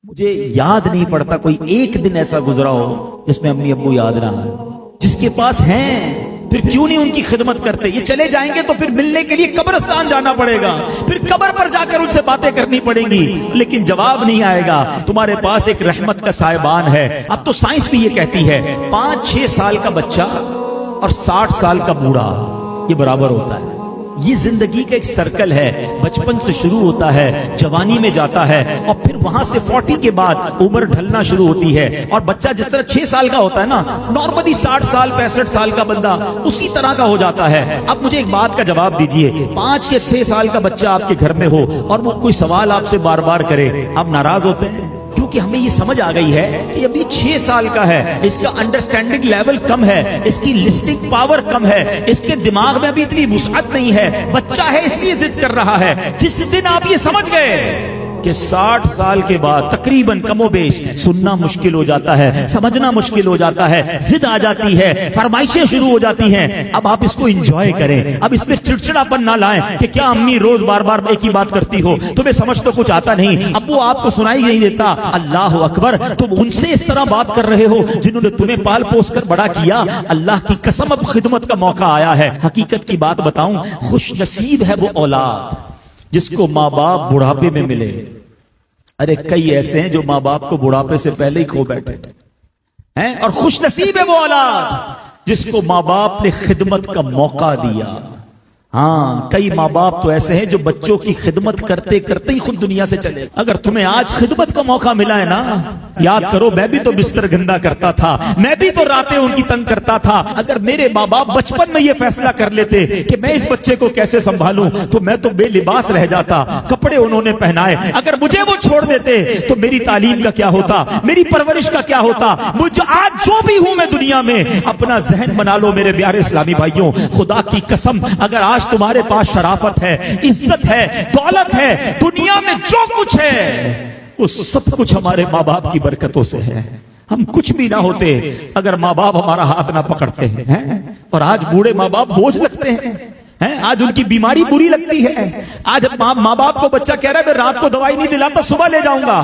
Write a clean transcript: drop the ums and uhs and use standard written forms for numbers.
مجھے یاد نہیں پڑتا کوئی ایک دن ایسا گزرا ہو جس میں امی ابو یاد نہ آئے. جس کے پاس ہیں پھر کیوں نہیں ان کی خدمت کرتے؟ یہ چلے جائیں گے تو پھر ملنے کے لیے قبرستان جانا پڑے گا, پھر قبر پر جا کر ان سے باتیں کرنی پڑیں گی, لیکن جواب نہیں آئے گا. تمہارے پاس ایک رحمت کا صاحبان ہے. اب تو سائنس بھی یہ کہتی ہے 5-6 سال کا بچہ اور 60 سال کا بوڑھا یہ برابر ہوتا ہے. یہ زندگی کا ایک سرکل ہے, بچپن سے شروع ہوتا ہے, جوانی میں جاتا ہے, اور پھر وہاں سے 40 کے بعد عمر ڈھلنا شروع ہوتی ہے. اور بچہ جس طرح 6 سال کا ہوتا ہے نا, نارملی 60 سال 65 سال کا بندہ اسی طرح کا ہو جاتا ہے. اب مجھے ایک بات کا جواب دیجئے, 5 یا 6 سال کا بچہ آپ کے گھر میں ہو اور وہ کوئی سوال آپ سے بار بار کرے, آپ ناراض ہوتے ہیں؟ کیونکہ ہمیں یہ سمجھ آ گئی ہے کہ ابھی 6 سال کا ہے, اس کا انڈرسٹینڈنگ لیول کم ہے, اس کی لسننگ پاور کم ہے, اس کے دماغ میں ابھی اتنی وسعت نہیں ہے, بچہ ہے اس لیے ضد کر رہا ہے. جس دن آپ یہ سمجھ گئے کہ 60 سال کے بعد تقریباً کم و بیش سننا مشکل ہو جاتا ہے, سمجھنا مشکل ہو جاتا ہے, ضد آ جاتی ہے, فرمائشیں شروع ہو جاتی ہیں, اب آپ اس کو انجوائے کریں. اب اس میں چڑچڑاپن نہ لائیں کہ کیا امی روز بار بار ایک ہی بات کرتی ہو, تمہیں سمجھ تو کچھ آتا نہیں, ابو آپ کو سنائی نہیں دیتا. اللہ اکبر, تم ان سے اس طرح بات کر رہے ہو جنہوں نے تمہیں پال پوس کر بڑا کیا. اللہ کی قسم اب خدمت کا موقع آیا ہے. حقیقت کی بات بتاؤں, خوش نصیب ہے وہ اولاد جس کو ماں باپ بڑھاپے میں ملے. ارے کئی ایسے ہیں جو ماں باپ کو بڑھاپے سے پہلے ہی کھو بیٹھے ہیں, اور خوش نصیب ہے وہ اولاد جس کو ماں باپ نے خدمت کا موقع دیا. ہاں, کئی ماں باپ تو ایسے ہیں جو بچوں کی خدمت کرتے کرتے ہی خود دنیا سے چلے. اگر تمہیں آج خدمت کا موقع ملا ہے نا, یاد کرو میں بھی تو بستر گندا کرتا تھا, میں بھی تو راتیں ان کی تنگ کرتا تھا. اگر میرے ماں باپ بچپن میں یہ فیصلہ کر لیتے کہ میں اس بچے کو کیسے سنبھالوں تو میں تو بے لباس رہ جاتا. کپڑے انہوں نے پہنائے, اگر مجھے وہ چھوڑ دیتے تو میری تعلیم کا کیا ہوتا, میری پرورش کا کیا ہوتا. مجھے آج جو بھی ہوں میں دنیا میں, اپنا ذہن بنا لو میرے پیارے اسلامی بھائیوں, خدا کی قسم اگر آج تمہارے پاس شرافت ہے, عزت ہے, دولت ہے, دنیا میں جو کچھ ہے وہ سب کچھ ہمارے ماں باپ کی برکتوں سے ہے. ہم کچھ بھی نہ ہوتے اگر ماں باپ ہمارا ہاتھ نہ پکڑتے ہیں. اور آج بوڑھے ماں باپ بوجھ لگتے ہیں, آج ان کی بیماری بری لگتی ہے. آج ماں باپ کو بچہ کہہ رہا ہے میں رات کو دوائی نہیں دلاتا, صبح لے جاؤں گا.